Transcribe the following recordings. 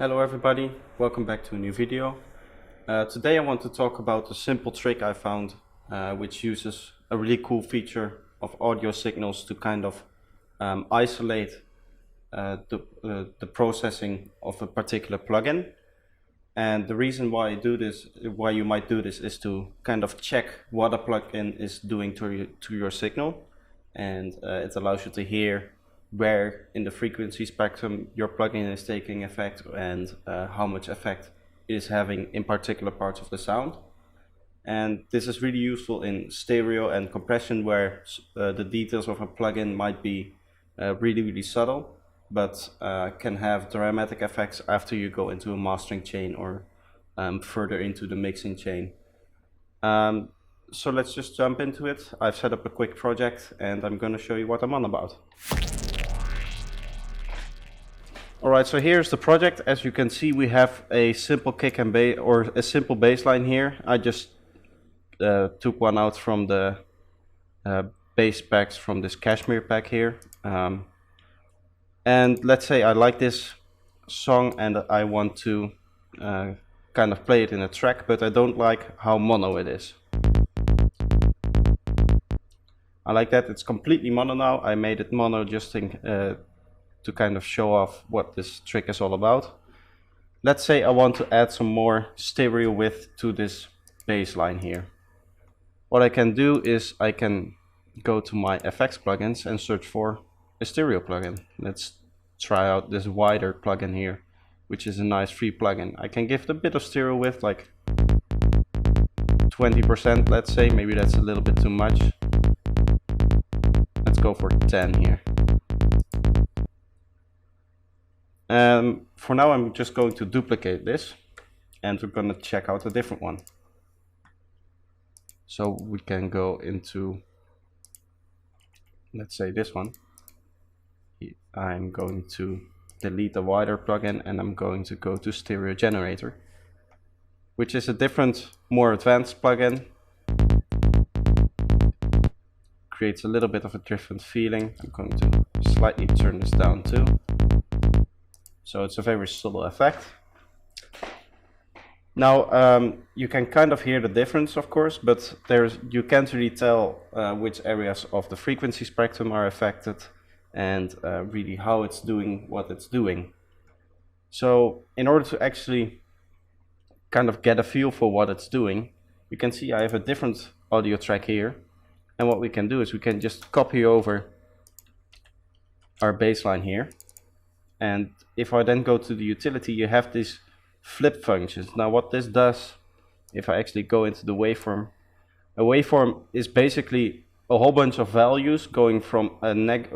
Hello everybody, welcome back to a new video. Today I want to talk about a simple trick I found which uses a really cool feature of audio signals to kind of isolate the processing of a particular plugin. And the reason why you might do this is to kind of check what a plugin is doing to your signal, and it allows you to hear where in the frequency spectrum your plugin is taking effect and how much effect it is having in particular parts of the sound. And this is really useful in stereo and compression, where the details of a plugin might be really subtle, but can have dramatic effects after you go into a mastering chain or further into the mixing chain. So let's just jump into it. I've set up a quick project and I'm going to show you what I'm on about. Alright, so here's the project. As you can see, we have a simple kick and bass, or a simple bass line here. I just took one out from the bass packs from this Cashmere pack here. And let's say I like this song and I want to kind of play it in a track, but I don't like how mono it is. I like that it's completely mono now. I made it mono just to kind of show off what this trick is all about. Let's say I want to add some more stereo width to this bass line here. What I can do is I can go to my FX plugins and search for a stereo plugin. Let's try out this wider plugin here, which is a nice free plugin. I can give it a bit of stereo width, like 20%, let's say. Maybe that's a little bit too much. Let's go for 10 here. For now I'm just going to duplicate this and we're going to check out a different one. So we can go into, let's say, this one. I'm going to delete the wider plugin and I'm going to go to Stereo Generator, which is a different, more advanced plugin. Creates a little bit of a different feeling. I'm going to slightly turn this down too. So it's a very subtle effect. Now you can kind of hear the difference, of course, but you can't really tell which areas of the frequency spectrum are affected and really how it's doing what it's doing. So in order to actually kind of get a feel for what it's doing, you can see I have a different audio track here, and what we can do is we can just copy over our bass line here. And if I then go to the utility, you have these flip functions. Now what this does, if I actually go into the waveform, a waveform is basically a whole bunch of values going from a negative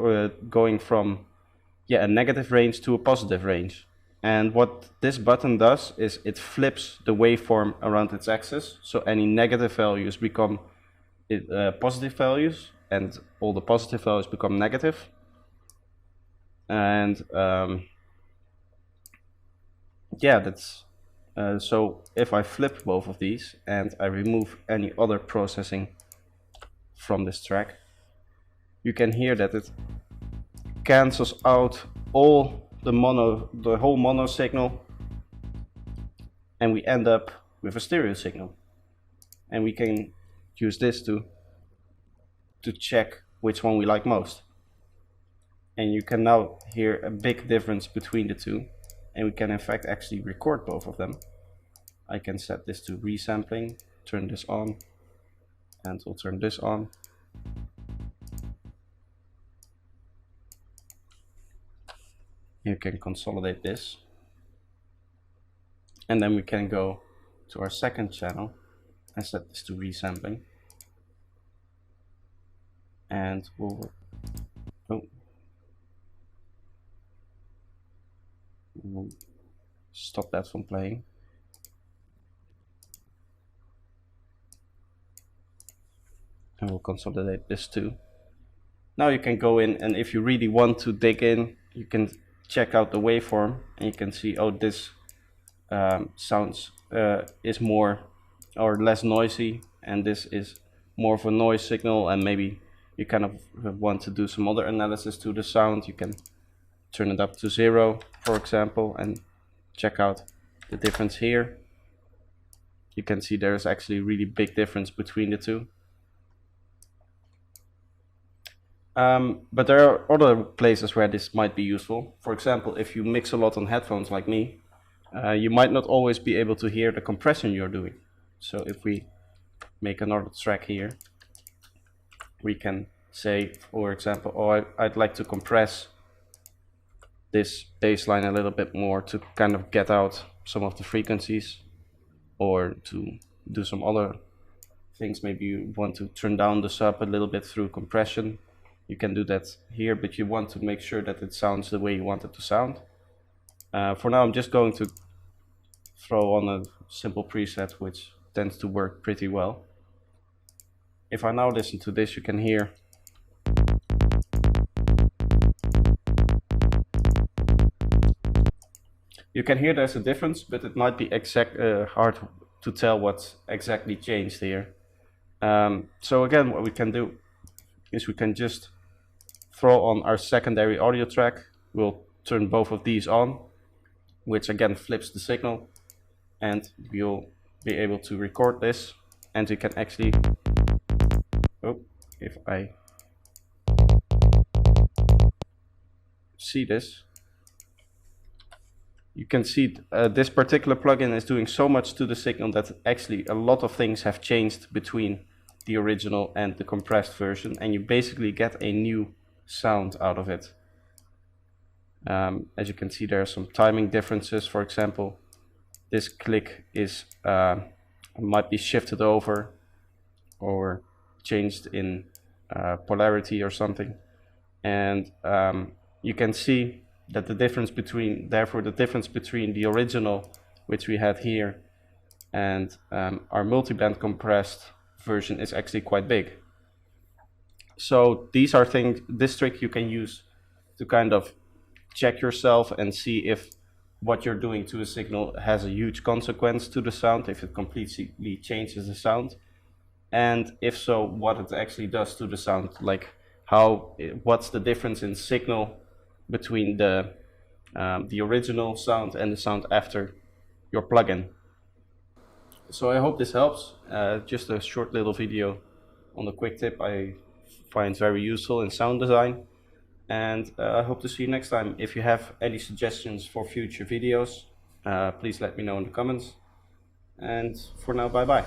range to a positive range. And what this button does is it flips the waveform around its axis, so any negative values become positive values and all the positive values become negative. And yeah, that's so if I flip both of these and I remove any other processing from this track, you can hear that it cancels out all the whole mono signal, and we end up with a stereo signal. And we can use this to check which one we like most. And you can now hear a big difference between the two, and we can in fact actually record both of them. I can set this to resampling, turn this on, and we'll turn this on. You can consolidate this, and then we can go to our second channel and set this to resampling, and we'll stop that from playing. And we'll consolidate this too. Now you can go in, and if you really want to dig in, you can check out the waveform and you can see, oh, this sounds is more or less noisy, and this is more of a noise signal, and maybe you kind of want to do some other analysis to the sound. You can turn it up to 0, for example, and check out the difference here. You can see there's actually a really big difference between the two. But there are other places where this might be useful. For example, if you mix a lot on headphones like me, you might not always be able to hear the compression you're doing. So if we make another track here, we can say, for example, oh, I'd like to compress this bass line a little bit more to kind of get out some of the frequencies, or to do some other things. Maybe you want to turn down the sub a little bit through compression. You can do that here, but you want to make sure that it sounds the way you want it to sound. For now, I'm just going to throw on a simple preset which tends to work pretty well. If I now listen to this, you can hear there's a difference, but it might be hard to tell what exactly changed here. So again, what we can do is we can just throw on our secondary audio track. We'll turn both of these on, which again flips the signal, and you'll be able to record this. And you can actually, if I see this, you can see this particular plugin is doing so much to the signal that actually a lot of things have changed between the original and the compressed version, and you basically get a new sound out of it. As you can see, there are some timing differences. For example, this click is might be shifted over or changed in polarity or something, and you can see that the difference between the original, which we had here, and our multiband compressed version is actually quite big. So these are things, this trick you can use to kind of check yourself and see if what you're doing to a signal has a huge consequence to the sound, if it completely changes the sound, and if so, what it actually does to the sound, like what's the difference in signal between the original sound and the sound after your plugin. So I hope this helps. Just a short little video on a quick tip I find very useful in sound design, and I hope to see you next time. If you have any suggestions for future videos, please let me know in the comments, and for now, bye bye.